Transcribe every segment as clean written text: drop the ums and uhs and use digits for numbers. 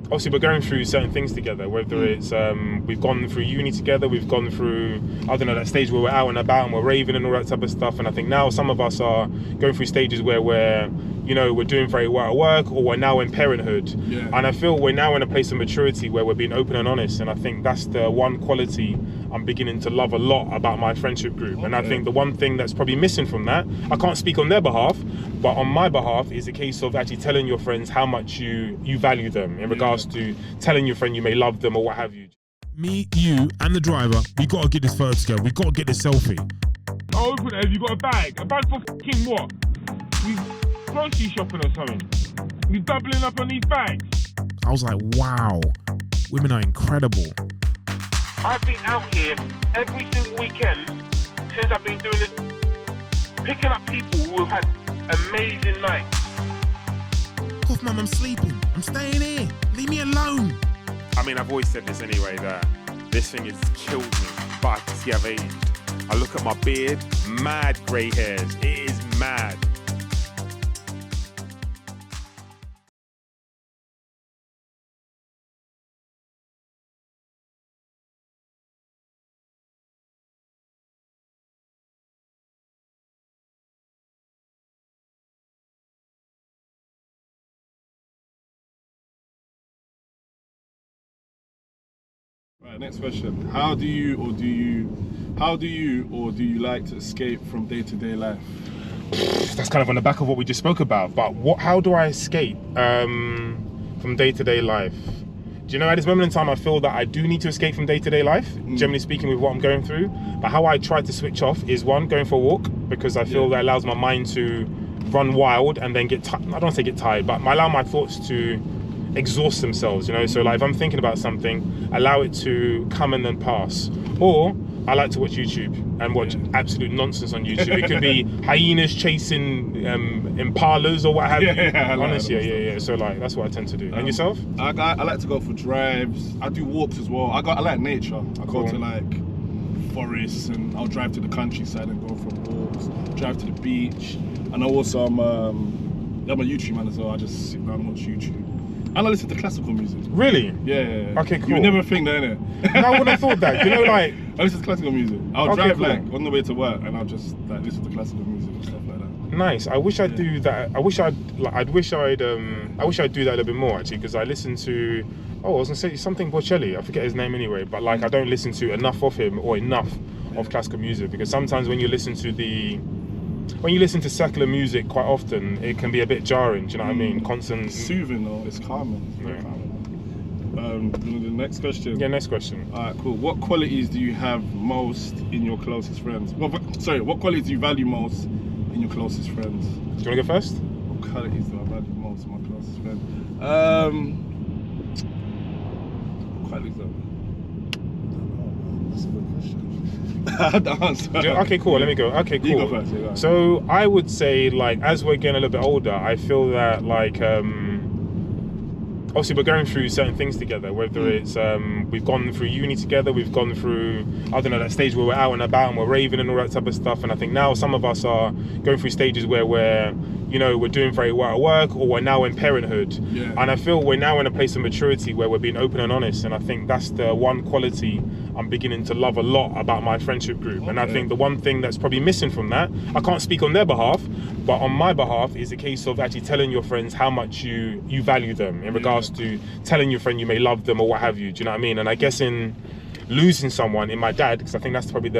obviously we're going through certain things together, whether it's we've gone through uni together, we've gone through, I don't know, that stage where we're out and about and we're raving and all that type of stuff. And I think now some of us are going through stages where we're, you know, we're doing very well at work, or we're now in parenthood. Yeah. And I feel we're now in a place of maturity where we're being open and honest. And I think that's the one quality I'm beginning to love a lot about my friendship group. And I think the one thing that's probably missing from that, I can't speak on their behalf, but on my behalf, is a case of actually telling your friends how much you value them in regards to telling your friend you may love them or what have you. Me, you, and the driver, we gotta get this photo together. We gotta get this selfie. Oh, open it. Have you got a bag? A bag for fucking what? We grocery shopping or something? We doubling up on these bags? I was like, wow, women are incredible. I've been out here every single weekend since I've been doing this, picking up people who have had amazing nights. Hoffman, I'm sleeping. I'm staying here. Leave me alone. I mean, I've always said this anyway, that this thing has killed me, but I can see I've aged. I look at my beard, mad grey hairs. It is mad. Right, next question. How do you or do you like to escape from day-to-day life? That's kind of on the back of what we just spoke about, but how do I escape from day-to-day life? Do you know, at this moment in time, I feel that I do need to escape from day-to-day life, generally speaking, with what I'm going through. But how I try to switch off is, one, going for a walk, because I feel that allows my mind to run wild and then I don't want to say get tired, but allow my thoughts to exhaust themselves, you know. So like if I'm thinking about something, allow it to come and then pass. Or I like to watch YouTube and watch absolute nonsense on YouTube. It could be hyenas chasing impalas or what have you. Honestly, yeah. So like that's what I tend to do. And yourself? I like to go for drives. I do walks as well. I like nature. I go to like forests, and I'll drive to the countryside and go for walks. Drive to the beach, and I also I'm a YouTube man as well. I just sit down and watch YouTube. And I listen to classical music. Really? Yeah. Okay, cool. You would never think that, innit? No, I wouldn't have thought that. You know, like I listen to classical music. I'll drive like on the way to work, and I'll just like listen to classical music and stuff like that. Nice. I wish I'd do that. I wish I'd do that a little bit more actually, because I listen to. Oh, I was gonna say something Bocelli. I forget his name anyway, but like I don't listen to enough of him or enough of classical music, because sometimes when you listen to secular music quite often, it can be a bit jarring, do you know what I mean? Constant. It's soothing though, it's calming. It's very calming. The next question. Yeah, next question. Alright, cool. What qualities do you have most in your closest friends? What qualities do you value most in your closest friends? Do you want to go first? What qualities do I value most in my closest friends? Qualities though? That's a good question. The answer. Okay, cool. Let me go. Okay, cool. You go first. Yeah, so I would say, like, as we're getting a little bit older, I feel that, like, obviously we're going through certain things together, whether it's we've gone through uni together, we've gone through, I don't know, that stage where we're out and about and we're raving and all that type of stuff. And I think now some of us are going through stages where we're, you know, we're doing very well at work, or we're now in parenthood. Yeah. And I feel we're now in a place of maturity where we're being open and honest. And I think that's the one quality I'm beginning to love a lot about my friendship group. And I think the one thing that's probably missing from that, I can't speak on their behalf, but on my behalf, is a case of actually telling your friends how much you value them in regards to telling your friend you may love them or what have you. Do you know what I mean? And I guess in losing someone, in my dad, because I think that's probably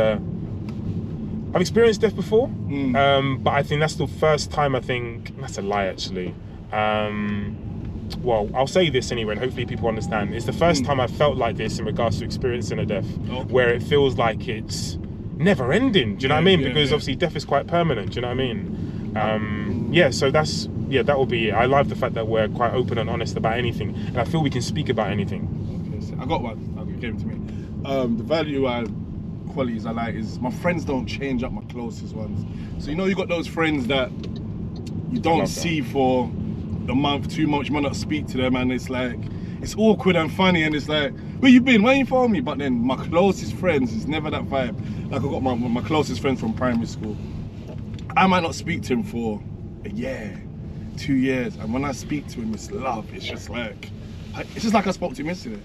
I've experienced death before, but I think that's the first time. I think that's a lie, actually. Well, I'll say this anyway, and hopefully people understand. It's the first time I felt like this in regards to experiencing a death, where it feels like it's never ending. Do you know what I mean? Because obviously death is quite permanent. Do you know what I mean? So that will be it. I love the fact that we're quite open and honest about anything, and I feel we can speak about anything. Okay, so I got one. It came to me. The qualities I like is my friends don't change up my closest ones. So you know, you got those friends that you don't see for a month, 2 months, you might not speak to them, and it's like, it's awkward and funny, and it's like, where you been? Why ain't you phone me? But then my closest friends, it's never that vibe. Like I got my closest friend from primary school. I might not speak to him for a year, 2 years, and when I speak to him, it's love. It's just like, It's just like I spoke to him yesterday.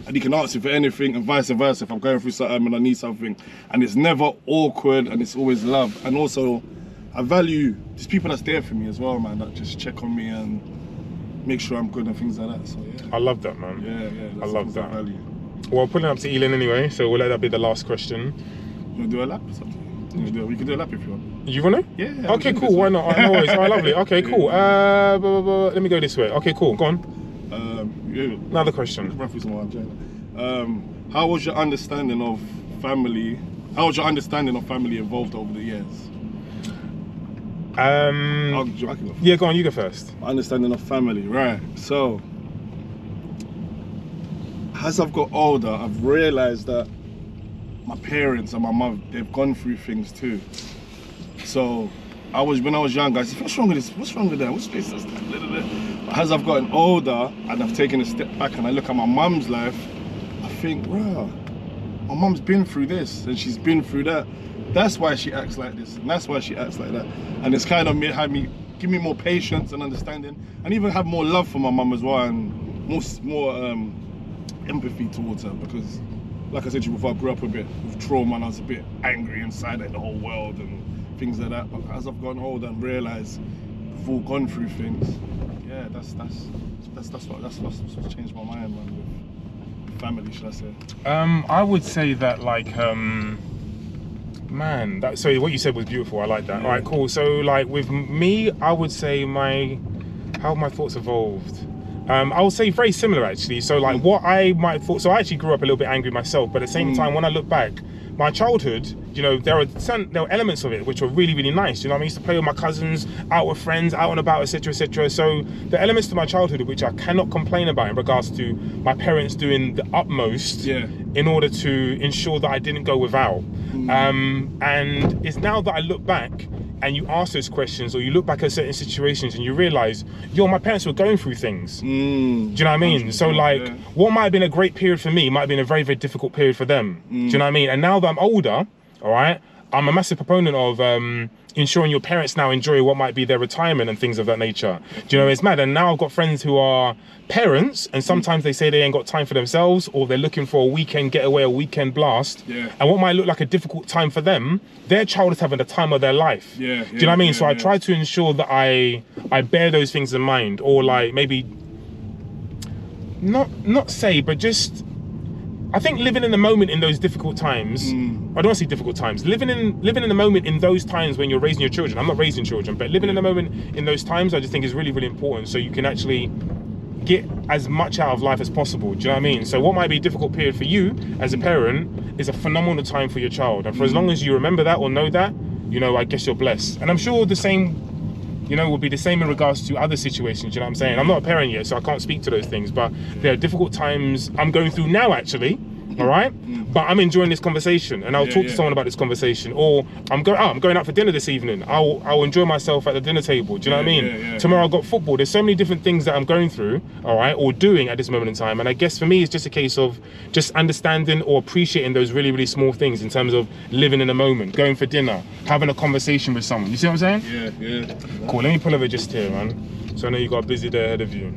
And he can answer for anything and vice versa if I'm going through something and I need something. And it's never awkward and it's always love. And also, I value these people that's there for me as well, man, that just check on me and make sure I'm good and things like that. So yeah. I love that, man. Yeah, I love that. I value. Well, pulling up to Elin anyway, so we'll let that be the last question. You want to do a lap or something? We can do a lap if you want. You want to? Yeah. Okay, cool. Why not? No worries. All right, lovely. Okay, cool. Let me go this way. Okay, cool. Go on. Another question. How was your understanding of family? How was your understanding of family evolved over the years? Yeah, go on. You go first. Understanding of family, right? So, as I've got older, I've realised that my parents and my mum, they've gone through things too. So, when I was younger, I said, what's wrong with this? What's wrong with that? What's this? But as I've gotten older and I've taken a step back and I look at my mum's life, I think, wow, my mum's been through this and she's been through that. That's why she acts like this and that's why she acts like that. And it's kind of give me more patience and understanding and even have more love for my mum as well and more empathy towards her, because like I said to you before, I grew up a bit with trauma and I was a bit angry inside at the whole world and things like that. But as I've gotten older and realised we've all gone through things, yeah, that's what's changed my mind, man, with family, should I say. I would say that, like, man, so what you said was beautiful. I like that. All right, cool. So, like, with me, I would say how have my thoughts evolved? I would say very similar, actually. So, like, what I might have thought, so I actually grew up a little bit angry myself, but at the same time, when I look back, my childhood, you know, there were elements of it which were really, really nice. You know, I used to play with my cousins, out with friends, out and about, etc., etc. So the elements to my childhood which I cannot complain about in regards to my parents doing the utmost in order to ensure that I didn't go without. And it's now that I look back and you ask those questions, or you look back at certain situations and you realise, my parents were going through things. Do you know what I mean? So, like, what might have been a great period for me might have been a very, very difficult period for them. Do you know what I mean? And now that I'm older, all right, I'm a massive proponent of ensuring your parents now enjoy what might be their retirement and things of that nature. Do you know, it's mad. And now I've got friends who are parents, and sometimes they say they ain't got time for themselves, or they're looking for a weekend getaway, a weekend blast. And what might look like a difficult time for them, their child is having the time of their life. Do you know what I mean? So I try to ensure that I bear those things in mind, or like maybe not say, but just, I think living in the moment in those difficult times, I don't want to say difficult times, living in the moment in those times when you're raising your children. I'm not raising children, but living in the moment in those times, I just think is really, really important, so you can actually get as much out of life as possible. Do you know what I mean? So what might be a difficult period for you as a parent is a phenomenal time for your child. And for as long as you remember that or know that, you know, I guess you're blessed. And I'm sure the same, you know, will be the same in regards to other situations. You know what I'm saying? I'm not a parent yet, so I can't speak to those things, but there are difficult times I'm going through now, actually. All right, but I'm enjoying this conversation, and I'll talk to someone about this conversation. Or I'm going out for dinner this evening. I'll enjoy myself at the dinner table. Do you know what I mean? Tomorrow I've got football. There's so many different things that I'm going through, all right, or doing at this moment in time. And I guess for me, it's just a case of just understanding or appreciating those really, really small things in terms of living in the moment, going for dinner, having a conversation with someone. You see what I'm saying? Yeah. Cool. Let me pull over just here, man. So I know you got a busy day ahead of you.